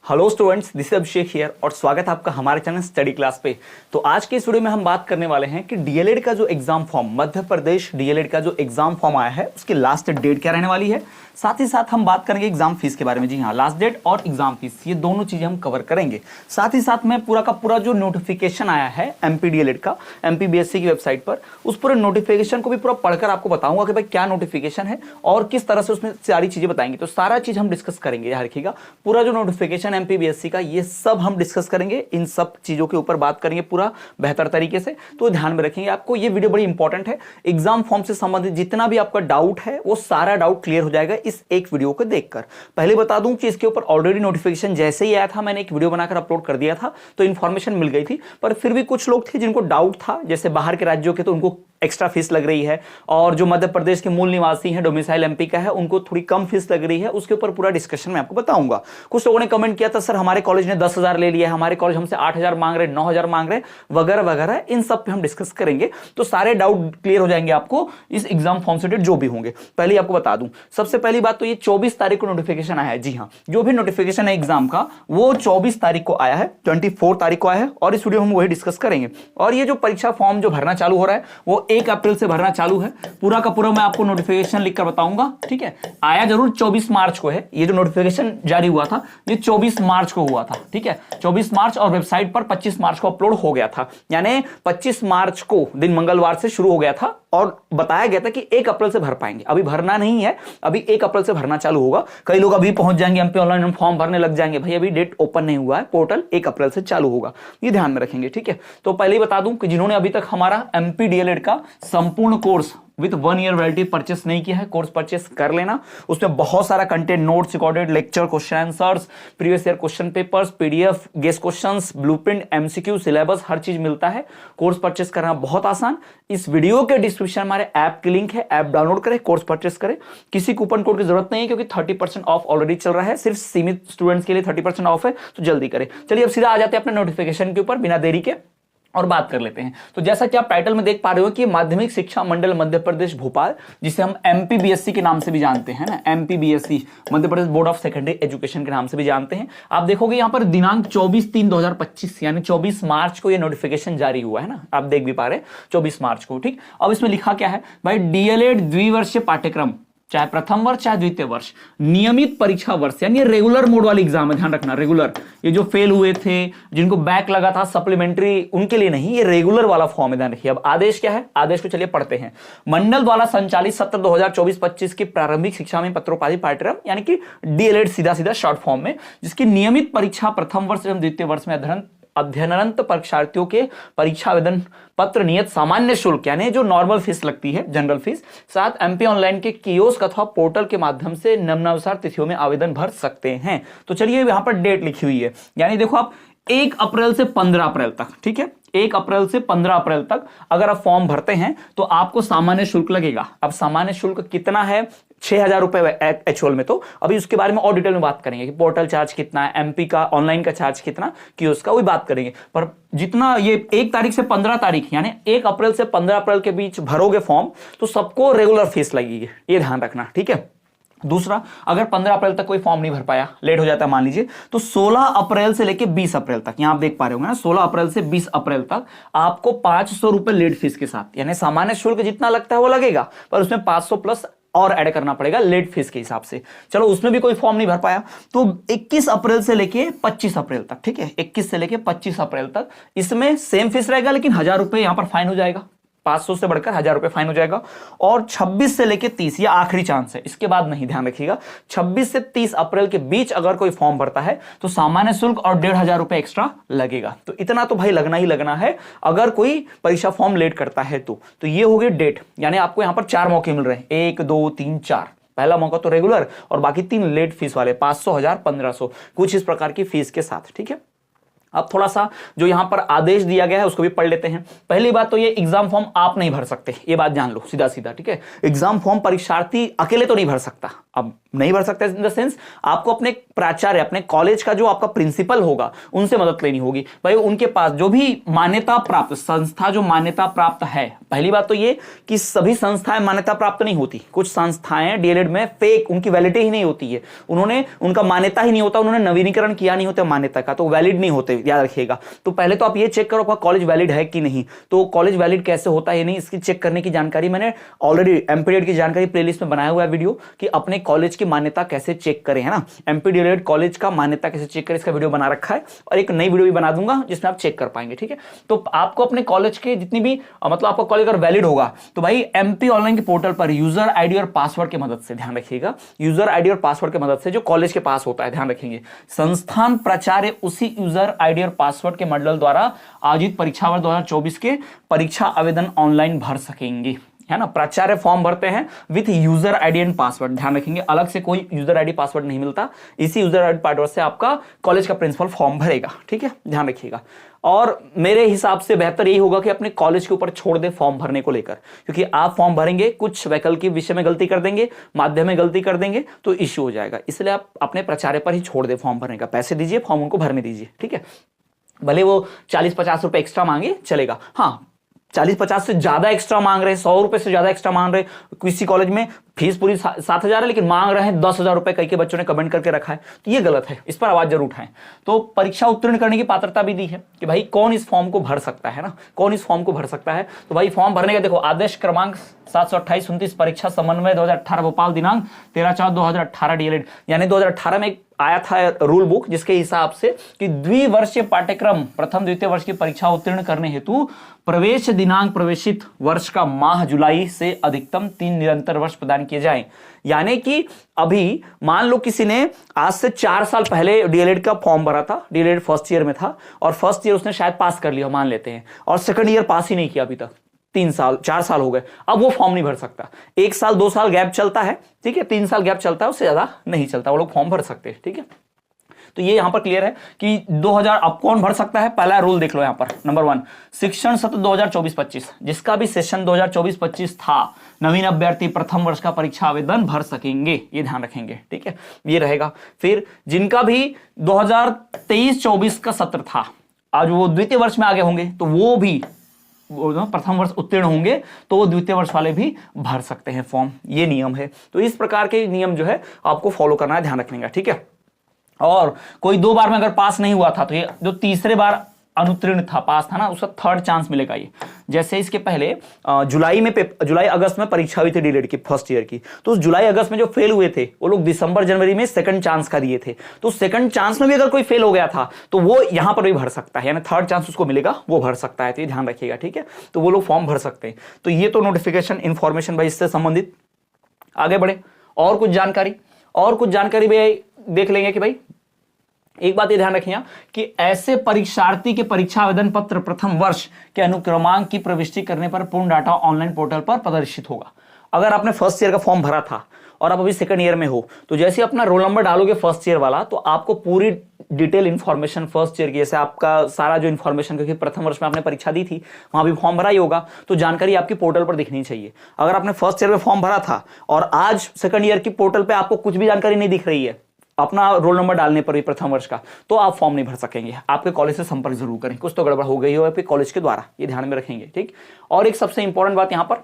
Hello students, this is Abhishek here और स्वागत है आपका हमारे चैनल स्टडी क्लास पे। तो आज के इस वीडियो में हम बात करने वाले हैं कि डीएलएड का जो exam form, Madhya Pradesh DElEd का जो एग्जाम फॉर्म आया है उसकी लास्ट डेट क्या रहने वाली है। साथ ही साथ हम बात करेंगे एग्जाम फीस के बारे में। जी हाँ, लास्ट डेट और एग्जाम फीस, ये दोनों चीजें हम कवर करेंगे। साथ ही साथ में पूरा का पूरा जो नोटिफिकेशन आया है एमपी डीएलएड का एमपीबीएससी की वेबसाइट पर, उस पूरे नोटिफिकेशन को भी पूरा पढ़कर आपको बताऊंगा कि भाई क्या नोटिफिकेशन है और किस तरह से उसमें सारी चीजें बताएंगे। तो सारा चीज हम डिस्कस करेंगे। याद रखिएगा, पूरा जो नोटिफिकेशन एमपीबीएससी का, ये सब हम डिस्कस करेंगे। इन सब चीजों के ऊपर बात करेंगे पूरा बेहतर तरीके से। तो ध्यान में रखेंगे, आपको ये वीडियो बड़ी इंपॉर्टेंट है। एग्जाम फॉर्म से संबंधित जितना भी आपका डाउट है वो सारा डाउट क्लियर हो जाएगा इस एक वीडियो को देखकर। पहले बता दूं कि इसके ऊपर ऑलरेडी नोटिफिकेशन जैसे ही आया था, मैंने एक वीडियो बनाकर अपलोड कर दिया था, तो इन्फॉर्मेशन मिल गई थी। पर फिर भी कुछ लोग थे जिनको डाउट था, जैसे बाहर के राज्यों के, तो उनको एक्स्ट्रा फीस लग रही है, और जो मध्य प्रदेश के मूल निवासी हैं, डोमिसाइल एमपी का है, उनको थोड़ी कम फीस लग रही है। उसके ऊपर पूरा डिस्कशन मैं आपको बताऊंगा। कुछ लोगों ने कमेंट किया था, सर हमारे कॉलेज ने 10,000 ले लिया है, हमारे कॉलेज हमसे 8,000 मांग रहे, 9,000 मांग रहे, वगैरह वगैरह। इन सब पे हम डिस्कस करेंगे, तो सारे डाउट क्लियर हो जाएंगे आपको इस एग्जाम फॉर्म से रिलेटेड जो भी होंगे। पहले आपको बता दूं, सबसे पहली बात तो ये 24 तारीख को नोटिफिकेशन आया है। जी हाँ, जो भी नोटिफिकेशन है एग्जाम का वो 24 तारीख को आया है, 24 तारीख को आया है, और इस वीडियो में हम वही डिस्कस करेंगे। और ये जो परीक्षा फॉर्म जो भरना चालू हो रहा है वो 1 अप्रैल से भरना चालू है। पूरा का पूरा मैं आपको नोटिफिकेशन लिखकर बताऊंगा, ठीक है। आया जरूर 24 मार्च को है, ये जो नोटिफिकेशन जारी हुआ था ये 24 मार्च को हुआ था, ठीक है, 24 मार्च, और वेबसाइट पर 25 मार्च को अपलोड हो गया था। यानी 25 मार्च को दिन मंगलवार से शुरू हो गया था और बताया गया था कि 1 अप्रैल से भर पाएंगे। अभी भरना नहीं है, अभी 1 अप्रैल से भरना चालू होगा। कई लोग अभी पहुंच जाएंगे एमपी ऑनलाइन, फॉर्म भरने लग जाएंगे। भाई अभी डेट ओपन नहीं हुआ है, पोर्टल 1 अप्रैल से चालू होगा, ये ध्यान में रखेंगे, ठीक है। तो पहले ही बता दूं कि जिन्होंने अभी तक हमारा एमपी डीएलएड का संपूर्ण course with 1 year validity purchase नहीं किया है, कोर्स परचेस कर लेना। उसमें बहुत सारा content, notes recorded, lecture, question answers, previous year question papers, PDF, guess questions, blueprint, MCQ, syllabus, हर चीज मिलता है। कोर्स परचेस करना बहुत आसान। इस वीडियो के डिस्क्रिप्शन हमारे ऐप की लिंक है, ऐप डाउनलोड करें, कोर्स परचेस करें। किसी कूपन कोड की जरूरत नहीं है क्योंकि 30% ऑफ ऑलरेडी चल रहा है, सिर्फ सीमित स्टूडेंट्स के लिए 30% ऑफ है, तो जल्दी करें। चलिए अब सीधा आ जाते हैं अपने नोटिफिकेशन के ऊपर बिना देरी के और बात कर लेते हैं। तो जैसा कि आप टाइटल में देख पा रहे हो कि माध्यमिक शिक्षा मंडल मध्य प्रदेश भोपाल, जिसे हम एमपीबीएससी के नाम से भी जानते हैं ना, एमपीबीएससी Madhya Pradesh board of secondary education के नाम से भी जानते हैं। आप देखोगे यहाँ पर दिनांक 24/3/2025 यानी 24 मार्च को ये नोटिफिकेशन जारी हुआ है ना, आप देख भी पा रहे हैं 24 मार्च को, ठीक। अब इसमें लिखा क्या है भाई, डीएलएड द्विवर्षीय पाठ्यक्रम, चाहे प्रथम वर्ष चाहे द्वितीय वर्ष, नियमित परीक्षा वर्ष, यानी रेगुलर मोड वाली एग्जाम है, ध्यान रखना रेगुलर। ये जो फेल हुए थे, जिनको बैक लगा था सप्लीमेंट्री, उनके लिए नहीं, ये रेगुलर वाला फॉर्म है, ध्यान रखिए। अब आदेश क्या है, आदेश को चलिए पढ़ते हैं। मंडल द्वारा संचालित सत्र 2024-25 की प्रारंभिक शिक्षा में पत्रोपाधि पाठ्यक्रम, यानी कि डीएलएड सीधा सीधा शॉर्ट फॉर्म में, जिसकी नियमित परीक्षा प्रथम वर्ष एवं द्वितीय वर्ष में अध्ययनरत परीक्षार्थियों के परीक्षा आवेदन पत्र नियत सामान्य शुल्क, यानी जो नॉर्मल फीस लगती है, जनरल फीस, साथ एमपी ऑनलाइन के कियोस्क अथवा पोर्टल के माध्यम से निम्नानुसार तिथियों में आवेदन भर सकते हैं। तो चलिए यहां पर डेट लिखी हुई है, यानी देखो आप 1 अप्रैल से 15 अप्रैल तक, ठीक है, 1 अप्रैल से 15 अप्रैल तक अगर आप फॉर्म भरते हैं तो आपको सामान्य शुल्क लगेगा। अब सामान्य शुल्क कितना है, 6,000 रुपए एक्चुअल में। तो अभी उसके बारे में और डिटेल में बात करेंगे कि पोर्टल चार्ज कितना है, एमपी का ऑनलाइन का चार्ज कितना, कियोस्क का, वही बात करेंगे। पर जितना ये 1 तारीख से 15 तारीख, यानी 1 अप्रैल से 15 अप्रैल के बीच भरोगे फॉर्म, तो सबको रेगुलर फीस लगेगी, ये ध्यान रखना, ठीक है। दूसरा, अगर 15 अप्रैल तक कोई फॉर्म नहीं भर पाया, लेट हो जाता है मान लीजिए, तो 16 अप्रैल से लेके 20 अप्रैल तक, यहां आप देख पा रहे होंगे ना, 16 अप्रैल से 20 अप्रैल तक आपको 500 रुपए लेट फीस के साथ, यानी सामान्य शुल्क जितना लगता है वो लगेगा, पर उसमें 500 प्लस और ऐड करना पड़ेगा लेट फीस के हिसाब से। चलो उसमें भी कोई फॉर्म नहीं भर पाया तो 21 अप्रैल से लेके 25 अप्रैल तक, ठीक है, 21 से लेके 25 अप्रैल तक इसमें सेम फीस रहेगा, लेकिन 1,000 रुपए यहां पर फाइन हो जाएगा, 500 से बढ़कर 1,000 रुपए फाइन हो जाएगा। और 26 से लेके 30, ये आखिरी चांस है, इसके बाद नहीं, ध्यान रखिएगा। 26 से 30 अप्रैल के बीच अगर कोई फॉर्म भरता है तो सामान्य शुल्क और 1,500 रुपए एक्स्ट्रा लगेगा। तो इतना तो भाई लगना ही लगना है अगर कोई परीक्षा फॉर्म लेट करता है तो ये हो गई डेट, यानी आपको यहां पर 4 मौके मिल रहे हैं, 1 2 3 4। पहला मौका तो रेगुलर और बाकी 3 लेट फीस वाले, 500, 1,000, 1,500, कुछ इस प्रकार की फीस के साथ, ठीक है। अब थोड़ा सा जो यहां पर आदेश दिया गया है उसको भी पढ़ लेते हैं। पहली बात तो ये एग्जाम फॉर्म आप नहीं भर सकते, ये बात जान लो सीधा सीधा, ठीक है। एग्जाम फॉर्म परीक्षार्थी अकेले तो नहीं भर सकता। अब नहीं भर सकते इन द सेंस आपको अपने प्राचार्य, अपने कॉलेज का जो आपका प्रिंसिपल होगा उनसे मदद लेनी होगी। भाई उनके पास जो भी मान्यता प्राप्त संस्था जो मान्यता प्राप्त है, पहली बात तो ये कि सभी संस्थाएं मान्यता प्राप्त नहीं होती, कुछ संस्थाएं डीएलएड में फेक, उनकी वैलिडिटी ही नहीं होती है, उन्होंने उनका मान्यता ही नहीं होता, उन्होंने नवीनीकरण किया नहीं होता मान्यता का, तो वैलिड नहीं होते, याद रखिएगा। तो पहले तो आप ये चेक करो आपका कॉलेज वैलिड है कि नहीं। तो कॉलेज वैलिड कैसे होता है नहीं, इसकी चेक करने की जानकारी मैंने ऑलरेडी एमपीडीएड की जानकारी प्लेलिस्ट में बनाया हुआ है वीडियो कि अपने कॉलेज की मान्यता कैसे चेक करें, है ना। एमपीडीएड कॉलेज का मान्यता कैसे चेक करें इसका वीडियो बना रखा है, और एक नई वीडियो भी बना दूंगा जिसमें आप चेक कर पाएंगे, ठीक है। तो आपको अपने कॉलेज के जितनी भी मतलब आपका कॉलेज अगर वैलिड होगा तो भाई एमपी ऑनलाइन के पोर्टल पर यूजर आईडी और पासवर्ड की मदद से, ध्यान रखिएगा, यूजर आईडी और पासवर्ड की मदद से जो कॉलेज के पास होता है, ध्यान रखेंगे, संस्थान प्राचार्य उसी यूजर आईडी और पासवर्ड के मंडल द्वारा आयोजित परीक्षा वर्ष 2024 के परीक्षा आवेदन ऑनलाइन भर सकेंगे, है ना। प्राचार्य फॉर्म भरते हैं with user ID and password, ध्यान रखेंगे, अलग से कोई यूजर आईडी पासवर्ड नहीं मिलता, इसी यूजर आईडी पासवर्ड से आपका कॉलेज का प्रिंसिपल फॉर्म भरेगा, ठीक है, ध्यान रखिएगा। और मेरे हिसाब से बेहतर यही होगा कि अपने कॉलेज के ऊपर छोड़ दे फॉर्म भरने को लेकर, क्योंकि आप फॉर्म भरेंगे, कुछ वैकल्पिक विषय में गलती कर देंगे, माध्यम में गलती कर देंगे तो इश्यू हो जाएगा, इसलिए आप अपने प्राचार्य पर ही छोड़ दे फॉर्म भरने का, पैसे दीजिए, फॉर्म उनको भरने दीजिए, ठीक है। भले वो 40-50 रुपए एक्स्ट्रा मांगे चलेगा, हाँ 40-50 से ज्यादा एक्स्ट्रा मांग रहे हैं, 100 रुपए से ज्यादा एक्स्ट्रा मांग रहे हैं, किसी कॉलेज में फीस पूरी 7,000 है लेकिन मांग रहे हैं 10,000 रुपए, कई के बच्चों ने कमेंट करके रखा है, तो ये गलत है, इस पर आवाज जरूर उठाएं। तो परीक्षा उत्तीर्ण करने की पात्रता भी दी है कि भाई कौन इस फॉर्म को भर सकता है ना, कौन इस फॉर्म को भर सकता है। तो भाई फॉर्म भरने का देखो, आदेश क्रमांक 728-29 परीक्षा समन्वय 2018 भोपाल दिनांक 13/4/2018 डीएलएड, यानी 2018 में आया था रूल बुक जिसके हिसाब से कि द्विवर्षीय पाठ्यक्रम प्रथम द्वितीय वर्ष की परीक्षा उत्तीर्ण करने हेतु प्रवेश दिनांक प्रवेशित वर्ष का माह जुलाई से अधिकतम 3 निरंतर वर्ष प्रदान किए जाएं। यानी कि अभी मान लो किसी ने आज से 4 साल पहले डीएलएड का फॉर्म भरा था, डीएलएड फर्स्ट ईयर में था और फर्स्ट ईयर उसने शायद पास कर लिया मान लेते हैं, और सेकंड ईयर पास ही नहीं किया अभी तक, 4 साल हो गए, अब वो फॉर्म नहीं भर सकता। 1 साल 2 साल गैप चलता है, ठीक है, 3 साल गैप चलता है, उससे ज्यादा नहीं चलता, वो लोग फॉर्म भर सकते हैं, ठीक है। तो ये यहां पर क्लियर है कि 2000 अब कौन भर सकता है। पहला रूल देख लो यहां पर, नंबर 1, शिक्षण सत्र 2024-25 जिसका भी सेशन 2024-25 था, नवीन अभ्यर्थी प्रथम वर्ष का परीक्षा आवेदन भर सकेंगे, ये ध्यान रखेंगे, ठीक है, ये रहेगा। फिर जिनका भी 2023-24 का सत्र था, आज वो द्वितीय वर्ष में आगे होंगे तो वो भी प्रथम वर्ष उत्तीर्ण होंगे तो वो द्वितीय वर्ष वाले भी भर सकते हैं फॉर्म, ये नियम है। तो इस प्रकार के नियम जो है आपको फॉलो करना है, ध्यान रखने का, ठीक है। और कोई 2 बार में अगर पास नहीं हुआ था तो ये जो तीसरे बार अनुत्तीर्ण था, पास था ना, उसका 3rd चांस मिलेगा। ये जैसे इसके पहले जुलाई अगस्त में परीक्षा हुई थी डीएलएड की फर्स्ट ईयर की, तो उस जुलाई अगस्त में जो फेल हुए थे वो लोग दिसंबर जनवरी में 2nd चांस का दिए थे, तो 2nd चांस में भी अगर कोई फेल हो गया था तो वो यहां पर भी भर सकता है, यानी 3rd चांस उसको मिलेगा, वो भर सकता है, तो ये ध्यान रखिएगा, ठीक है। तो वो लोग फॉर्म भर सकते हैं। तो ये तो नोटिफिकेशन इंफॉर्मेशन भाई इससे संबंधित। आगे बढ़े, और कुछ जानकारी भी देख लेंगे कि भाई एक बात ये ध्यान रखिए कि ऐसे परीक्षार्थी के परीक्षा आवेदन पत्र प्रथम वर्ष के अनुक्रमांक की प्रविष्टि करने पर पूर्ण डाटा ऑनलाइन पोर्टल पर प्रदर्शित होगा। अगर आपने फर्स्ट ईयर का फॉर्म भरा था और आप अभी 2nd ईयर में हो, तो जैसे अपना रोल नंबर डालोगे फर्स्ट ईयर वाला, तो आपको पूरी डिटेल इंफॉर्मेशन फर्स्ट ईयर की, जैसे आपका सारा जो इंफॉर्मेशन, क्योंकि प्रथम वर्ष में आपने परीक्षा दी थी, वहां भी फॉर्म भरा ही होगा, तो जानकारी आपकी पोर्टल पर दिखनी चाहिए। अगर आपने फर्स्ट ईयर में फॉर्म भरा था और आज 2nd ईयर की पोर्टल पर आपको कुछ भी जानकारी नहीं दिख रही है अपना रोल नंबर डालने पर भी प्रथम वर्ष का, तो आप फॉर्म नहीं भर सकेंगे। आपके कॉलेज से संपर्क जरूर करें, कुछ तो गड़बड़ हो गई हो आपके कॉलेज के द्वारा, ये ध्यान में रखेंगे, ठीक। और एक सबसे इंपॉर्टेंट बात यहां पर,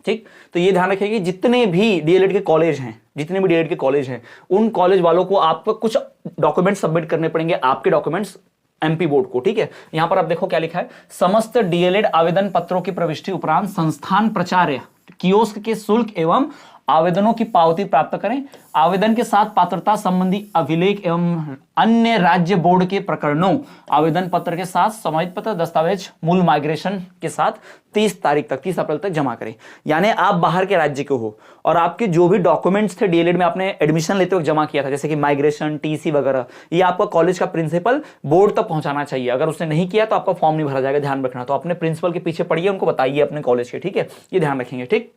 ठीक, तो ये ध्यान रखेंगे जितने भी डीएलएड के कॉलेज हैं, उन कॉलेज वालों को आपको कुछ डॉक्यूमेंट सबमिट करने पड़ेंगे, आपके डॉक्यूमेंट्स एमपी बोर्ड को, ठीक है। यहां पर आप देखो क्या लिखा है, समस्त डीएलएड आवेदन पत्रों की प्रविष्टि उपरांत संस्थान प्राचार्य कियोस्क के शुल्क एवं आवेदनों की पावती प्राप्त करें। आवेदन के साथ पात्रता संबंधी अभिलेख एवं अन्य राज्य बोर्ड के प्रकरणों, आवेदन पत्र के साथ समाहित पत्र दस्तावेज मूल माइग्रेशन के साथ 30 अप्रैल तक जमा करें। यानी आप बाहर के राज्य के हो और आपके जो भी डॉक्यूमेंट्स थे डीएलएड में आपने एडमिशन लेते वक्त जमा किया था, जैसे कि माइग्रेशन, टीसी वगैरह, ये आपका कॉलेज का प्रिंसिपल बोर्ड तक पहुंचाना चाहिए। अगर उसने नहीं किया तो आपका फॉर्म नहीं भरा जाएगा, ध्यान रखना। तो अपने प्रिंसिपल के पीछे पड़िए, उनको बताइए अपने कॉलेज के, ठीक है, ये ध्यान रखेंगे, ठीक।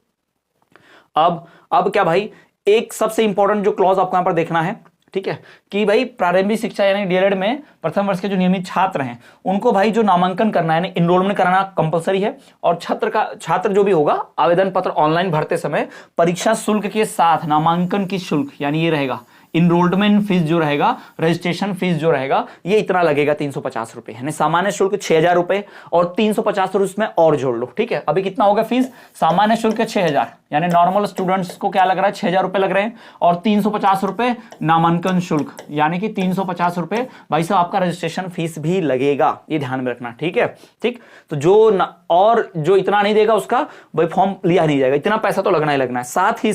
अब क्या भाई, एक सबसे इंपॉर्टेंट जो क्लॉज आपको यहां पर देखना है, ठीक है, कि भाई प्रारंभिक शिक्षा यानी डीएलएड में प्रथम वर्ष के जो नियमित छात्र हैं उनको भाई जो नामांकन करना है यानी इनरोलमेंट कराना कंपलसरी है। और छात्र जो भी होगा आवेदन पत्र ऑनलाइन भरते समय परीक्षा शुल्क के साथ नामांकन की शुल्क यानी ये रहेगा इनरोलमेंट फीस जो रहेगा, रजिस्ट्रेशन फीस जो रहेगा, ये इतना लगेगा 350 रुपए, यानी सामान्य शुल्क 6000 रुपए और 350 रुपए उसमें और जोड़ लो। ठीक है, अभी कितना होगा फीस? सामान्य शुल्क 6000 यानी नॉर्मल स्टूडेंट्स को क्या लग रहा है 6000 रुपए लग रहे हैं और 350 रुपए नामांकन शुल्क यानी कि 350 रुपए भाई साहब आपका रजिस्ट्रेशन फीस भी लगेगा, ये ध्यान में रखना। ठीक है, ठीक, तो और जो इतना नहीं देगा उसका भाई फॉर्म लिया नहीं जाएगा, इतना पैसा तो लगना ही लगना है। साथ ही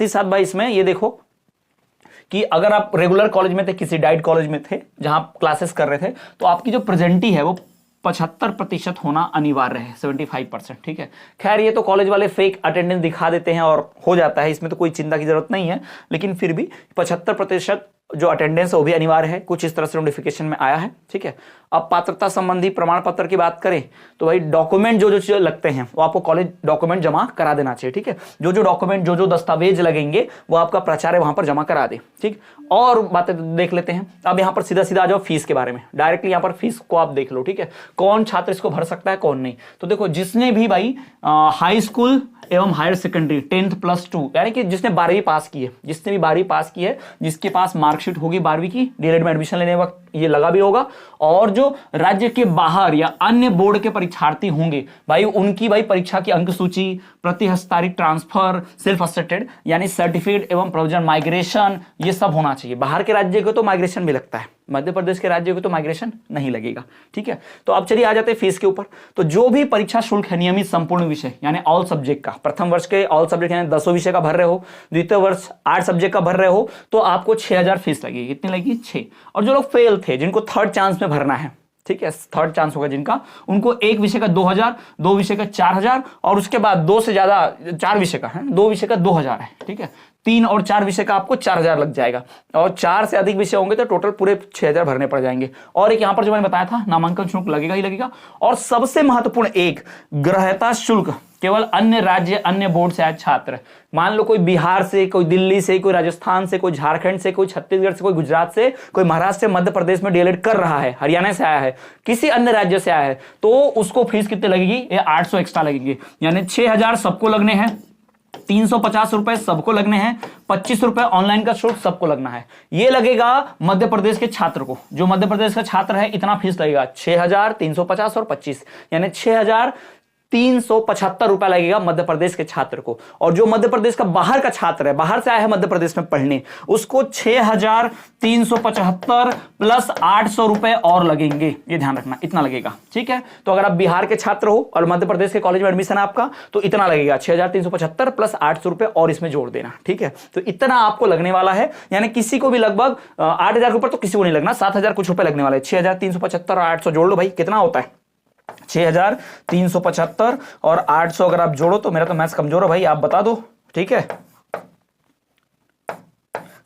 साथ भाई इसमें ये देखो कि अगर आप रेगुलर कॉलेज में थे, किसी डाइट कॉलेज में थे जहां क्लासेस कर रहे थे, तो आपकी जो प्रेजेंटी है वो 75% होना अनिवार्य है, 75%। ठीक है, खैर ये तो कॉलेज वाले फेक अटेंडेंस दिखा देते हैं और हो जाता है, इसमें तो कोई चिंता की जरूरत नहीं है, लेकिन फिर भी 75% जो अटेंडेंस है वो भी अनिवार्य है, कुछ इस तरह से नोटिफिकेशन में आया है। ठीक है, अब पात्रता संबंधी प्रमाण पत्र की बात करें तो भाई डॉक्यूमेंट जो चीजें लगते हैं वो आपको कॉलेज डॉक्यूमेंट जमा करा देना चाहिए। ठीक है, जो डॉक्यूमेंट जो दस्तावेज लगेंगे वो आपका प्राचार्य वहां पर जमा करा दे। ठीक, और बातें देख लेते हैं। अब यहां पर सीधा आ जाओ फीस के बारे में, डायरेक्टली यहां पर फीस को आप देख लो। ठीक है, कौन छात्र इसको भर सकता है कौन नहीं, तो देखो जिसने भी भाई हाई स्कूल एवं हायर सेकेंडरी 10th+2 यानी कि जिसने 12वीं पास की है, जिसने भी 12वीं पास की है, जिसके पास मार्कशीट होगी 12वीं की, डीएलएड में एडमिशन लेने वक्त ये लगा भी होगा, और जो राज्य के बाहर या अन्य बोर्ड के परीक्षार्थी होंगे भाई उनकी भाई परीक्षा की अंक सूची, प्रति हस्ताक्षरित ट्रांसफर, सेल्फ अटेस्टेड यानी सर्टिफिकेट एवं प्रोविजन माइग्रेशन, ये सब होना चाहिए। बाहर के राज्य को तो माइग्रेशन भी लगता है, मध्य प्रदेश के राज्य को तो माइग्रेशन नहीं लगेगा। ठीक है, तो अब चलिए आ जाते हैं फीस के ऊपर। तो जो भी परीक्षा शुल्क है नियमित संपूर्ण विषय यानी ऑल सब्जेक्ट का, प्रथम वर्ष के ऑल सब्जेक्ट यानी 10 विषय का भर रहे हो, द्वितीय वर्ष 8 सब्जेक्ट का भर रहे हो, तो आपको 6000 फीस लगेगी। कितनी लगेगी? 6। और जो लोग फेल थे, जिनको थर्ड चांस में भरना है, ठीक है, थर्ड चांस होगा जिनका, उनको एक विषय का 2000, 2 विषय का 4000 और उसके बाद 2 से ज्यादा 4 विषय का है, 2 विषय का 2000 है। ठीक है, 3 और 4 विषय का आपको 4000 लग जाएगा और 4 से अधिक विषय होंगे तो टोटल पूरे 6000 भरने पड़ जाएंगे। और एक यहां पर जो मैंने बताया था नामांकन शुल्क लगेगा ही लगेगा। और सबसे महत्वपूर्ण एक ग्राह्यता शुल्क, केवल अन्य राज्य अन्य बोर्ड से आए छात्र, मान लो कोई बिहार से, कोई दिल्ली से, कोई राजस्थान से, कोई झारखंड से, कोई छत्तीसगढ़ से, कोई गुजरात से, कोई महाराष्ट्र से, मध्य प्रदेश में डीएलएड कर रहा है, हरियाणा से आया है, किसी अन्य राज्य से आया है, तो उसको फीस कितनी लगेगी? ये 800 एक्स्ट्रा लगेगी, यानी 6000 सबको लगने हैं, 350 रुपए सबको लगने हैं, 25 रुपए ऑनलाइन का शुल्क सबको लगना है। ये लगेगा मध्य प्रदेश के छात्र को, जो मध्य प्रदेश का छात्र है इतना फीस लगेगा, 6000, 350 और 25 यानी 6375 रुपए लगेगा मध्य प्रदेश के छात्र को। और जो मध्य प्रदेश का बाहर का छात्र है, बाहर से आया है मध्य प्रदेश में पढ़ने, उसको 6375 प्लस 800 रुपए और लगेंगे, ये ध्यान रखना, इतना लगेगा। ठीक है, तो अगर आप बिहार के छात्र हो और मध्य प्रदेश के कॉलेज में एडमिशन है आपका, तो इतना लगेगा 6375 प्लस 800 रुपए और इसमें जोड़ देना। ठीक है, तो इतना आपको लगने वाला है, यानी किसी को भी लगभग 8000 के ऊपर तो किसी को नहीं लगना, 7000 कुछ रुपए लगने वाले। 6375 और 800 जोड़ लो भाई, कितना होता है? 6375 और 800 अगर आप जोड़ो तो, मेरा तो मैथ्स कमजोर है भाई, आप बता दो। ठीक है,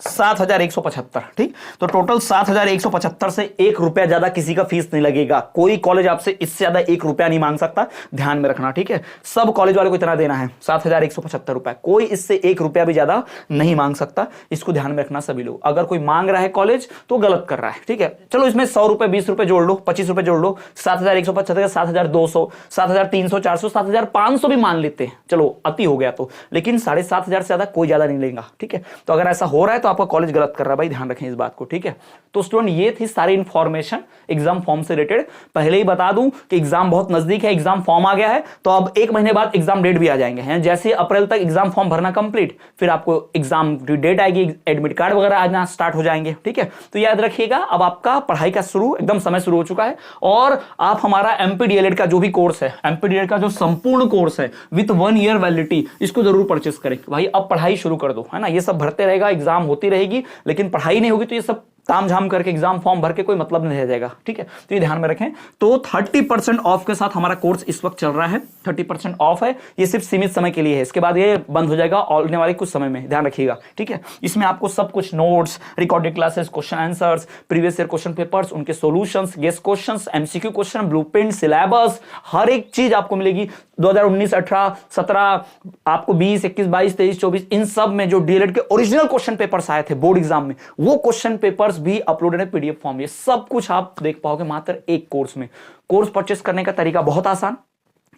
7175। ठीक, तो टोटल 7175 से 1 रुपया ज्यादा किसी का फीस नहीं लगेगा। कोई कॉलेज आपसे इससे ज्यादा 1 रुपया नहीं मांग सकता, ध्यान में रखना। ठीक है, सब कॉलेज वाले को इतना देना है, 7175 रुपया, कोई इससे 1 रुपया भी ज्यादा नहीं मांग सकता, इसको ध्यान में रखना सभी लोग। अगर कोई मांग रहा है कॉलेज तो गलत कर रहा है। ठीक है, चलो इसमें 100 रुपए, 20 रुपए जोड़ लो, 25 रुपए जोड़ लो, 7175, 7200, 7300, 400, 7500 भी मान लेते हैं, चलो अति हो गया तो, लेकिन 7500 से ज्यादा कोई ज्यादा नहीं लेगा। ठीक है, तो अगर ऐसा हो रहा है तो आपका कॉलेज गलत कर रहा है भाई, ध्यान रखें इस बात को। ठीक है, तो स्टूडेंट ये थी सारी इंफॉर्मेशन एग्जाम फॉर्म से रिलेटेड। पहले ही बता दूं कि एग्जाम बहुत नजदीक है, एग्जाम फॉर्म आ गया है, तो अब 1 महीने बाद एग्जाम डेट भी आ जाएंगे हैं। जैसे अप्रैल तक एग्जाम फॉर्म भरना कंप्लीट, फिर आपको एग्जाम डेट आएगी, एडमिट कार्ड वगैरह आना स्टार्ट हो जाएंगे। ठीक है, तो याद रखिएगा अब आपका पढ़ाई का एकदम समय शुरू हो चुका है, और आप हमारा एमपी डीएलएड का जो भी कोर्स है, एमपी डीएलएड का जो संपूर्ण कोर्स है विद 1 ईयर वैलिडिटी, इसको जरूर परचेस करें भाई। अब पढ़ाई शुरू कर दो, है ना, ये सब भरते रहेगा, एग्जाम होती रहेगी, लेकिन पढ़ाई नहीं होगी तो ये सब ताम झाम करके एग्जाम फॉर्म भर के कोई मतलब नहीं रह जाएगा, ठीक है। तो ये ध्यान में रखें। तो 30% ऑफ के साथ हमारा कोर्स इस वक्त चल रहा है, 30% ऑफ है। ये सिर्फ सीमित समय के लिए है, इसके बाद ये बंद हो जाएगा आने वाले कुछ समय में, ध्यान रखिएगा, ठीक है। इसमें आपको सब कुछ notes, recorded classes, question answers, previous year question papers, उनके solutions, guess questions, MCQ question, blueprint, syllabus, हर एक चीज आपको मिलेगी। 2019, 18, 17, आपको 20, 21, 22, 23, 24 इन सब में जो डीएलएड के ओरिजिनल क्वेश्चन पेपर्स आए थे बोर्ड एग्जाम में, वो क्वेश्चन पेपर्स भी अपलोडेड है पीडीएफ फॉर्म। ये सब कुछ आप देख पाओगे मात्र एक कोर्स में। कोर्स परचेस करने का तरीका बहुत आसान,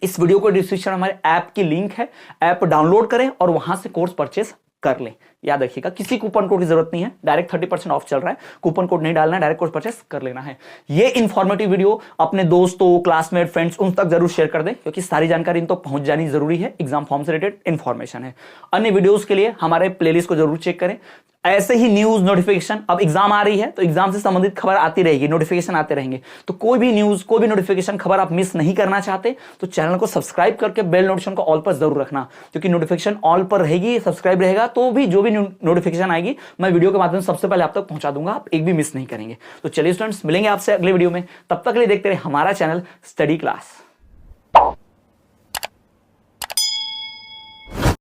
इस वीडियो को डिस्क्रिप्शन हमारे ऐप की लिंक है, ऐप डाउनलोड करें और वहां से कोर्स परचेस कर लें। याद रखिएगा, किसी कूपन कोड की जरूरत नहीं है, डायरेक्ट 30% ऑफ चल रहा है, कूपन कोड नहीं डालना है, डायरेक्ट कोर्स परचेस कर लेना है। ये इंफॉर्मेटिव वीडियो अपने दोस्तों, क्लासमेट, फ्रेंड्स उन तक जरूर शेयर कर दें, क्योंकि सारी जानकारी इन तक पहुंच जानी जरूरी है। एग्जाम फॉर्म से रिलेटेड इंफॉर्मेशन है। अन्य वीडियोस के लिए हमारे प्लेलिस्ट को जरूर चेक करें। ऐसे ही न्यूज, नोटिफिकेशन, अब एग्जाम आ रही है तो एग्जाम से संबंधित खबर आती रहेगी, नोटिफिकेशन आते रहेंगे। तो कोई भी न्यूज, कोई भी नोटिफिकेशन, खबर आप मिस नहीं करना चाहते तो चैनल को सब्सक्राइब करके बेल नोटिफिकेशन को ऑल पर जरूर रखना, क्योंकि नोटिफिकेशन ऑल पर रहेगी, सब्सक्राइब रहेगा तो भी जो भी नोटिफिकेशन आएगी मैं वीडियो के माध्यम से सबसे पहले आप तक पहुंचा दूंगा, आप एक भी मिस नहीं करेंगे। तो चलिए स्टूडेंट्स, मिलेंगे आपसे अगले वीडियो में, तब तक के लिए देखते रहे हमारा चैनल स्टडी क्लास।